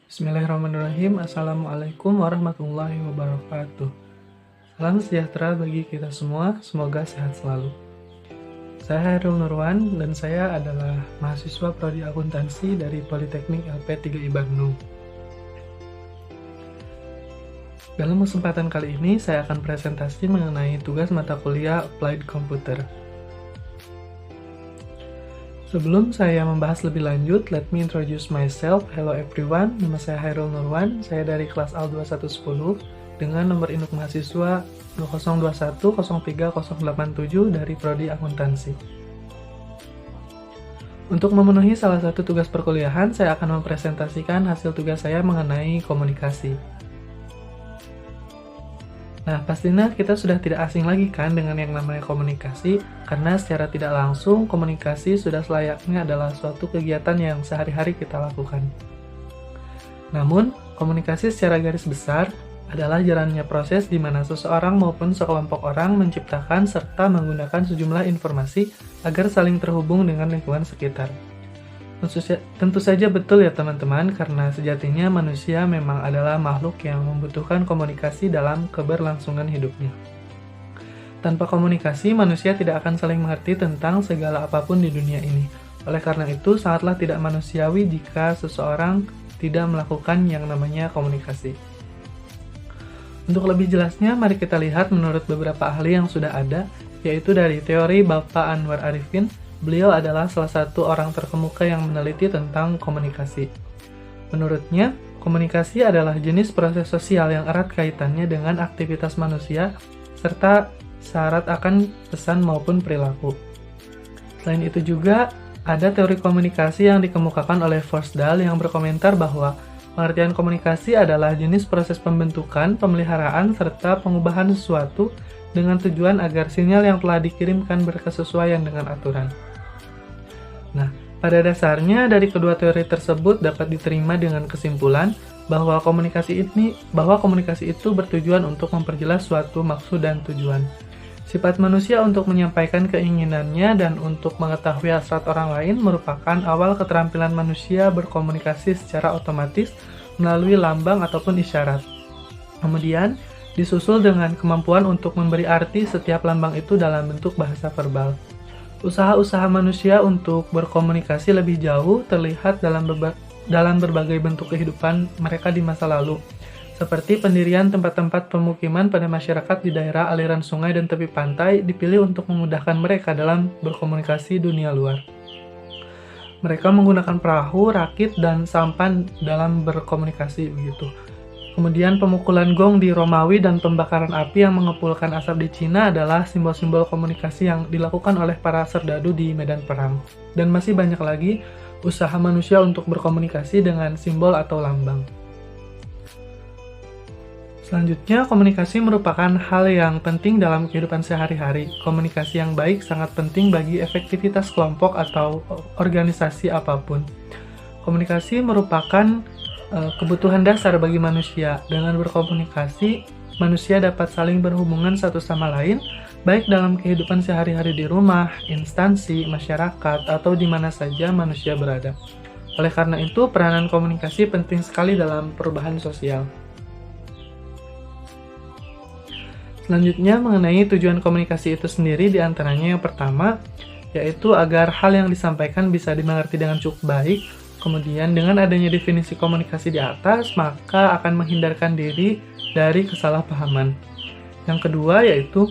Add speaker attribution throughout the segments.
Speaker 1: Bismillahirrahmanirrahim. Assalamualaikum warahmatullahi wabarakatuh. Salam sejahtera bagi kita semua, semoga sehat selalu. Saya Hairul Nurwan dan saya adalah mahasiswa Prodi Akuntansi dari Politeknik LP3I Bandung. Dalam kesempatan kali ini, saya akan presentasi mengenai tugas mata kuliah Applied Computer. Sebelum saya membahas lebih lanjut, let me introduce myself. Hello everyone, nama saya Hairul Nurwan, saya dari kelas AL 2110 dengan nomor induk mahasiswa 2021038087 dari Prodi Akuntansi. Untuk memenuhi salah satu tugas perkuliahan, saya akan mempresentasikan hasil tugas saya mengenai komunikasi. Nah, pastinya kita sudah tidak asing lagi kan dengan yang namanya komunikasi, karena secara tidak langsung, komunikasi sudah selayaknya adalah suatu kegiatan yang sehari-hari kita lakukan. Namun, komunikasi secara garis besar adalah jalannya proses di mana seseorang maupun sekelompok orang menciptakan serta menggunakan sejumlah informasi agar saling terhubung dengan lingkungan sekitar. Tentu saja betul ya teman-teman, karena sejatinya manusia memang adalah makhluk yang membutuhkan komunikasi dalam keberlangsungan hidupnya. Tanpa komunikasi, manusia tidak akan saling mengerti tentang segala apapun di dunia ini. Oleh karena itu, sangatlah tidak manusiawi jika seseorang tidak melakukan yang namanya komunikasi. Untuk lebih jelasnya, mari kita lihat menurut beberapa ahli yang sudah ada, yaitu dari teori Bapak Anwar Arifin. Beliau adalah salah satu orang terkemuka yang meneliti tentang komunikasi. Menurutnya, komunikasi adalah jenis proses sosial yang erat kaitannya dengan aktivitas manusia, serta syarat akan pesan maupun perilaku. Selain itu juga, ada teori komunikasi yang dikemukakan oleh Forsdal yang berkomentar bahwa pengertian komunikasi adalah jenis proses pembentukan, pemeliharaan, serta pengubahan sesuatu dengan tujuan agar sinyal yang telah dikirimkan berkesesuaian dengan aturan. Nah, pada dasarnya dari kedua teori tersebut dapat diterima dengan kesimpulan bahwa komunikasi itu bertujuan untuk memperjelas suatu maksud dan tujuan. Sifat manusia untuk menyampaikan keinginannya dan untuk mengetahui hasrat orang lain merupakan awal keterampilan manusia berkomunikasi secara otomatis melalui lambang ataupun isyarat. Kemudian, disusul dengan kemampuan untuk memberi arti setiap lambang itu dalam bentuk bahasa verbal. Usaha-usaha manusia untuk berkomunikasi lebih jauh terlihat dalam berbagai bentuk kehidupan mereka di masa lalu, seperti pendirian tempat-tempat pemukiman pada masyarakat di daerah aliran sungai dan tepi pantai dipilih untuk memudahkan mereka dalam berkomunikasi dunia luar. Mereka menggunakan perahu, rakit, dan sampan dalam berkomunikasi begitu. Kemudian pemukulan gong di Romawi dan pembakaran api yang mengepulkan asap di Cina adalah simbol-simbol komunikasi yang dilakukan oleh para serdadu di medan perang. Dan masih banyak lagi usaha manusia untuk berkomunikasi dengan simbol atau lambang. Selanjutnya, komunikasi merupakan hal yang penting dalam kehidupan sehari-hari. Komunikasi yang baik sangat penting bagi efektivitas kelompok atau organisasi apapun. Komunikasi merupakan kebutuhan dasar bagi manusia. Dengan berkomunikasi, manusia dapat saling berhubungan satu sama lain, baik dalam kehidupan sehari-hari di rumah, instansi, masyarakat, atau di mana saja manusia berada. Oleh karena itu, peranan komunikasi penting sekali dalam perubahan sosial. Selanjutnya, mengenai tujuan komunikasi itu sendiri, diantaranya yang pertama, yaitu agar hal yang disampaikan bisa dimengerti dengan cukup baik. Kemudian, dengan adanya definisi komunikasi di atas, maka akan menghindarkan diri dari kesalahpahaman. Yang kedua, yaitu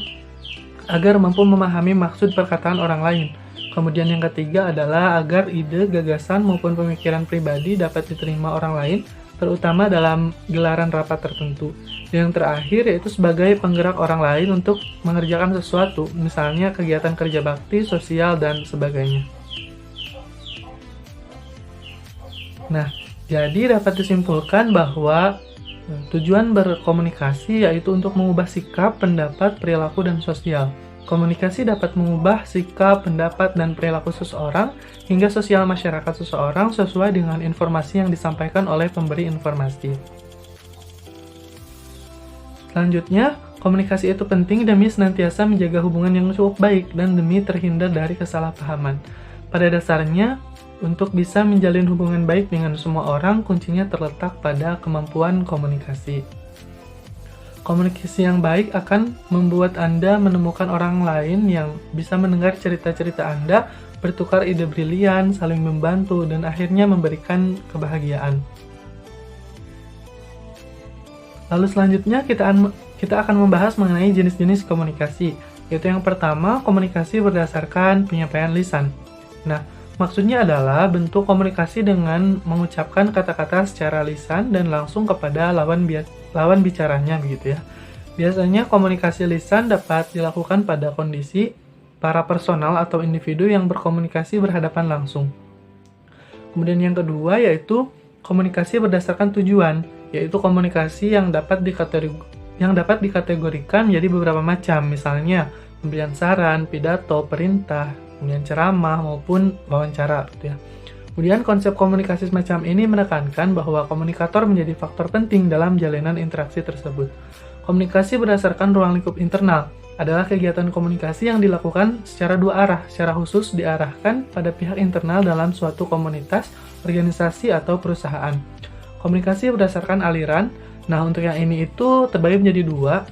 Speaker 1: agar mampu memahami maksud perkataan orang lain. Kemudian yang ketiga adalah agar ide, gagasan, maupun pemikiran pribadi dapat diterima orang lain, terutama dalam gelaran rapat tertentu. Yang terakhir, yaitu sebagai penggerak orang lain untuk mengerjakan sesuatu, misalnya kegiatan kerja bakti, sosial, dan sebagainya. Nah, jadi dapat disimpulkan bahwa tujuan berkomunikasi yaitu untuk mengubah sikap, pendapat, perilaku, dan sosial. Komunikasi dapat mengubah sikap, pendapat, dan perilaku seseorang hingga sosial masyarakat seseorang sesuai dengan informasi yang disampaikan oleh pemberi informasi. Selanjutnya, komunikasi itu penting demi senantiasa menjaga hubungan yang cukup baik dan demi terhindar dari kesalahpahaman. Pada dasarnya, Untuk bisa menjalin hubungan baik dengan semua orang, kuncinya terletak pada kemampuan komunikasi. Komunikasi yang baik akan membuat Anda menemukan orang lain yang bisa mendengar cerita-cerita Anda, bertukar ide brilian, saling membantu, dan akhirnya memberikan kebahagiaan. Lalu selanjutnya kita akan membahas mengenai jenis-jenis komunikasi, yaitu yang pertama, komunikasi berdasarkan penyampaian lisan. Nah, maksudnya adalah bentuk komunikasi dengan mengucapkan kata-kata secara lisan dan langsung kepada lawan bicaranya begitu ya. Biasanya komunikasi lisan dapat dilakukan pada kondisi para personal atau individu yang berkomunikasi berhadapan langsung. Kemudian yang kedua yaitu komunikasi berdasarkan tujuan, yaitu komunikasi yang dapat dikategorikan menjadi beberapa macam, misalnya pemberian saran, pidato, perintah, kemudian ceramah maupun wawancara gitu ya. Kemudian konsep komunikasi semacam ini menekankan bahwa komunikator menjadi faktor penting dalam jalinan interaksi tersebut. Komunikasi berdasarkan ruang lingkup internal adalah kegiatan komunikasi yang dilakukan secara dua arah, secara khusus diarahkan pada pihak internal dalam suatu komunitas, organisasi, atau perusahaan. Komunikasi berdasarkan aliran, nah untuk yang ini itu terbagi menjadi dua,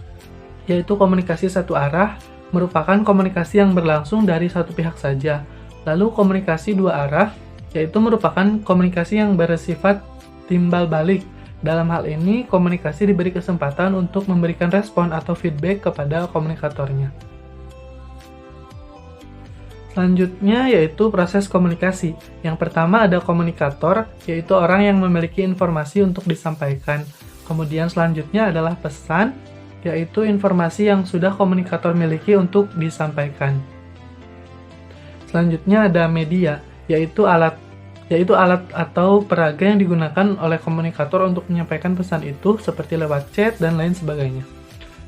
Speaker 1: yaitu komunikasi satu arah, merupakan komunikasi yang berlangsung dari satu pihak saja. Lalu komunikasi dua arah, yaitu merupakan komunikasi yang bersifat timbal balik. Dalam hal ini, komunikasi diberi kesempatan untuk memberikan respon atau feedback kepada komunikatornya. Selanjutnya yaitu proses komunikasi. Yang pertama ada komunikator, yaitu orang yang memiliki informasi untuk disampaikan. Kemudian selanjutnya adalah pesan, yaitu informasi yang sudah komunikator miliki untuk disampaikan. Selanjutnya ada media, yaitu alat atau peraga yang digunakan oleh komunikator untuk menyampaikan pesan itu seperti lewat chat dan lain sebagainya.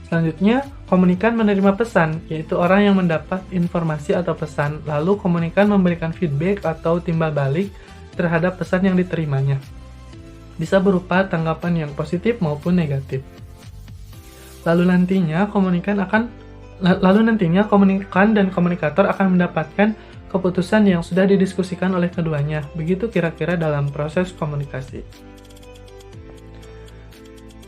Speaker 1: Selanjutnya, komunikan menerima pesan, yaitu orang yang mendapat informasi atau pesan, lalu komunikan memberikan feedback atau timbal balik terhadap pesan yang diterimanya. Bisa berupa tanggapan yang positif maupun negatif. Lalu nantinya komunikan dan komunikator akan mendapatkan keputusan yang sudah didiskusikan oleh keduanya. Begitu kira-kira dalam proses komunikasi.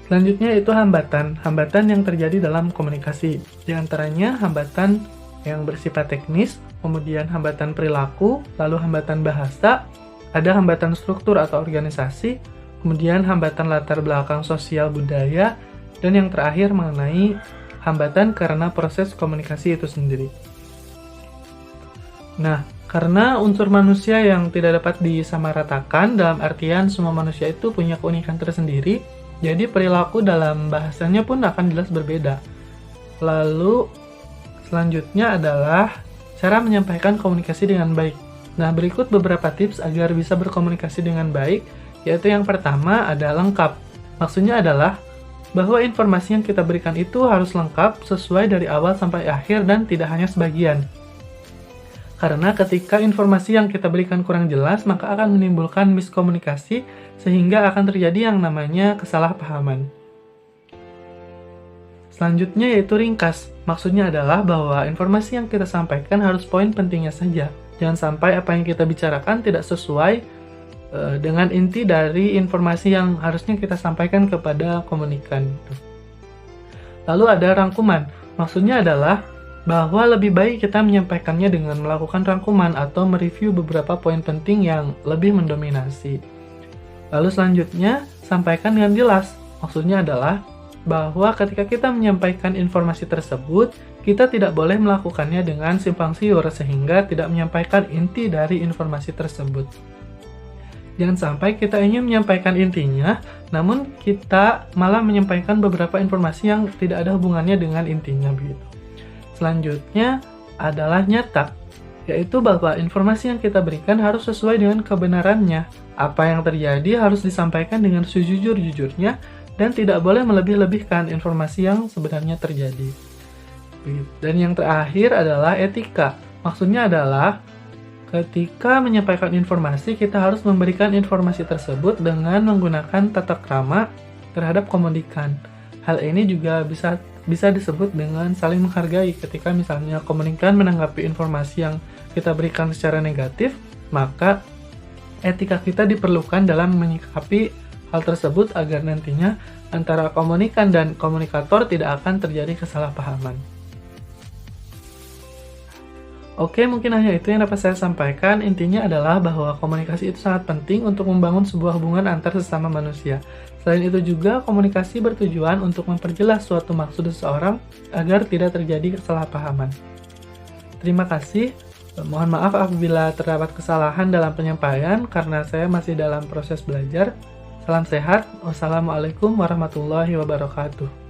Speaker 1: Selanjutnya itu hambatan yang terjadi dalam komunikasi. Di antaranya hambatan yang bersifat teknis, kemudian hambatan perilaku, lalu hambatan bahasa, ada hambatan struktur atau organisasi, kemudian hambatan latar belakang sosial budaya, dan yang terakhir mengenai hambatan karena proses komunikasi itu sendiri. Nah, karena unsur manusia yang tidak dapat disamaratakan, dalam artian semua manusia itu punya keunikan tersendiri, jadi perilaku dalam bahasanya pun akan jelas berbeda. Lalu, selanjutnya adalah cara menyampaikan komunikasi dengan baik. Nah, berikut beberapa tips agar bisa berkomunikasi dengan baik, yaitu yang pertama ada lengkap. Maksudnya adalah bahwa informasi yang kita berikan itu harus lengkap, sesuai dari awal sampai akhir dan tidak hanya sebagian. Karena ketika informasi yang kita berikan kurang jelas, maka akan menimbulkan miskomunikasi, sehingga akan terjadi yang namanya kesalahpahaman. Selanjutnya yaitu ringkas. Maksudnya adalah bahwa informasi yang kita sampaikan harus poin pentingnya saja. Jangan sampai apa yang kita bicarakan tidak sesuai dengan inti dari informasi yang harusnya kita sampaikan kepada komunikan. Lalu ada rangkuman. Maksudnya adalah bahwa lebih baik kita menyampaikannya dengan melakukan rangkuman atau mereview beberapa poin penting yang lebih mendominasi. Lalu selanjutnya, sampaikan dengan jelas. Maksudnya adalah bahwa ketika kita menyampaikan informasi tersebut, kita tidak boleh melakukannya dengan simpang siur sehingga tidak menyampaikan inti dari informasi tersebut. Jangan sampai kita ingin menyampaikan intinya, namun kita malah menyampaikan beberapa informasi yang tidak ada hubungannya dengan intinya begitu. Selanjutnya adalah nyata, yaitu bahwa informasi yang kita berikan harus sesuai dengan kebenarannya. Apa yang terjadi harus disampaikan dengan sejujur-jujurnya dan tidak boleh melebih-lebihkan informasi yang sebenarnya terjadi. Dan yang terakhir adalah etika. Maksudnya adalah ketika menyampaikan informasi, kita harus memberikan informasi tersebut dengan menggunakan tata krama terhadap komunikan. Hal ini juga bisa disebut dengan saling menghargai. Ketika misalnya komunikan menanggapi informasi yang kita berikan secara negatif, maka Etika kita diperlukan dalam menyikapi hal tersebut agar nantinya antara komunikan dan komunikator tidak akan terjadi kesalahpahaman. Oke, mungkin hanya itu yang dapat saya sampaikan. Intinya adalah bahwa komunikasi itu sangat penting untuk membangun sebuah hubungan antar sesama manusia. Selain itu juga, komunikasi bertujuan untuk memperjelas suatu maksud seseorang agar tidak terjadi kesalahpahaman. Terima kasih. Mohon maaf apabila terdapat kesalahan dalam penyampaian karena saya masih dalam proses belajar. Salam sehat. Wassalamualaikum warahmatullahi wabarakatuh.